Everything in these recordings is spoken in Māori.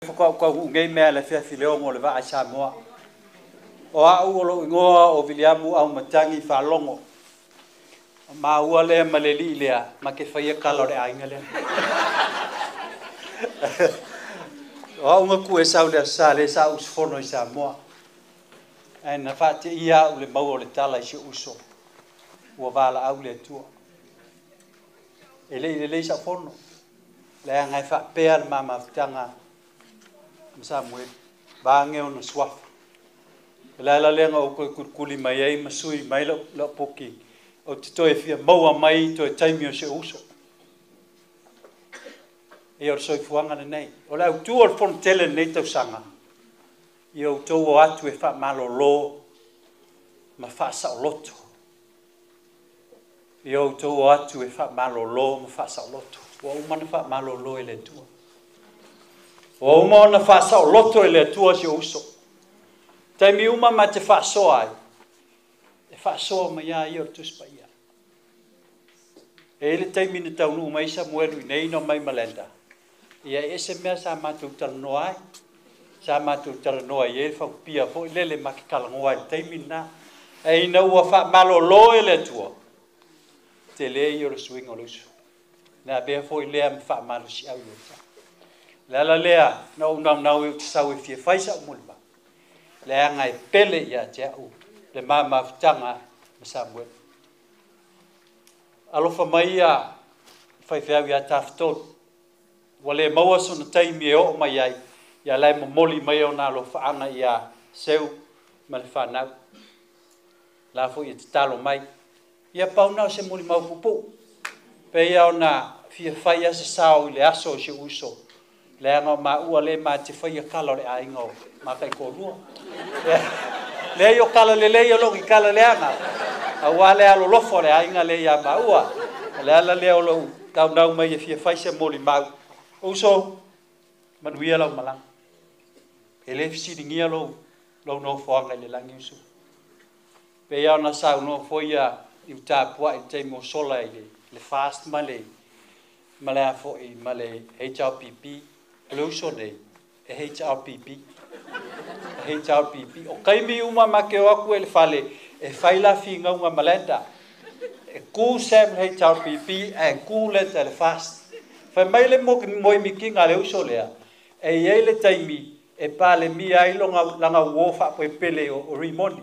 Ko ngai me le fe fileo ngo le va sa mo. O a u lo ngo o Williamu au matangi fa longo. Ma ua le maleli le ma ke fa kala le ainga le. O nga ku e sa le sa usfono sa mo. Ai na fa te ia u le mau le tala i se uso. Ua vala au le tua. Le sa fono. Le ngai fa pe ma tanga. Samuel bange ono swaf la lenga o kuli mai ai masui mai lo poki o to e fia maua mai to taimi o se uso e o soi fuanga nei o la tu o fon tele nei to sanga io to o atu e fa malo lo ma fa sa loto io to o atu e fa malo lo ma fa sa loto o man fa malo lo ele tu o mo na fa sa loto ele tua se uso. Tai mi uma ma te fa so ai. E fa so ma ia I o tu spa ia. E le tai mi na tau nu mai Samuelu nei no mai malenda. Ia ese mea sa ma tu tal no ai. Sa ma tu tal no ai e fa pia fo lele ma ke kala ngoai tai mi na. E ina ua fa malo lo ele tua. Te le I o le swing o lusu. Na be fo le am fa malo si au yo. La lea no e sau e fie faisa mulma le anga e pele ia te au le mama tanga ma Samuel alofa mai ia fai fea ia tafton wale maua sona taimi e o mai ai ia lai momoli mai ona alofa anga ia seu ma le whanau la fo ia te talo mai ia paunau se muli mau pupu pe ia ona fie fai ase sao I le aso se uso le anga ma ua le ma te whaia kala le aingo ma kai kōrua. Le yo kala le yo longi kala le anga. A wale alo lofo le ainga le ia ma ua. Le ala le olo tau nau mai e fia whaise moli mau. Uso manuia lau malang. E le fisi dingia lau no whaanga le langi uso. Pe iau na sau no whaia I utapua I te mo sola le fast ma le afo I ma le HRPP. Luso nei e HRPP o kaimi uma ma ke aku ele fale e faila finga uma malenda e ku sem HRPP e ku le tele fast fa mai le mo mi kinga le uso le e ele taimi e pale mi ai longa langa wofa po pele o rimoni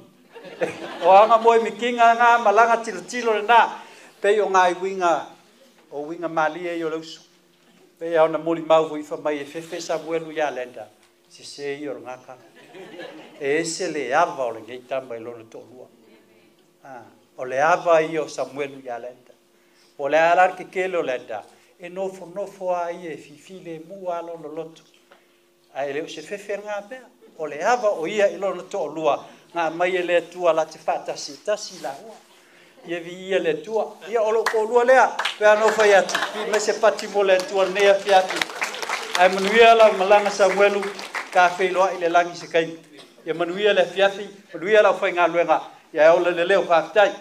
o anga mo mi kinga nga malanga tilo na pe o ngai winga mali e yo luso pe au na moli mau vo fa mai e fefe Samuelu ia lenda se I o ngaka e se le ava o le geita mai lo to lua o le ava I o Samuelu ia lenda o le alar ke kelo lenda e no fo ai e fifile mu alo lo loto ai le se fefe nga pe o le ava o ia I lo to lua nga mai e le tua la te fata tasi la ia vi le tua ia o lo ko lua lea pe ano fai atu me se pati mo le tua nea fiatu ai manuia la malanga Samuelu ka feilo I le langi se kai ia manuia le fiafi manuia la fai nga luenga ia o le leo fa tai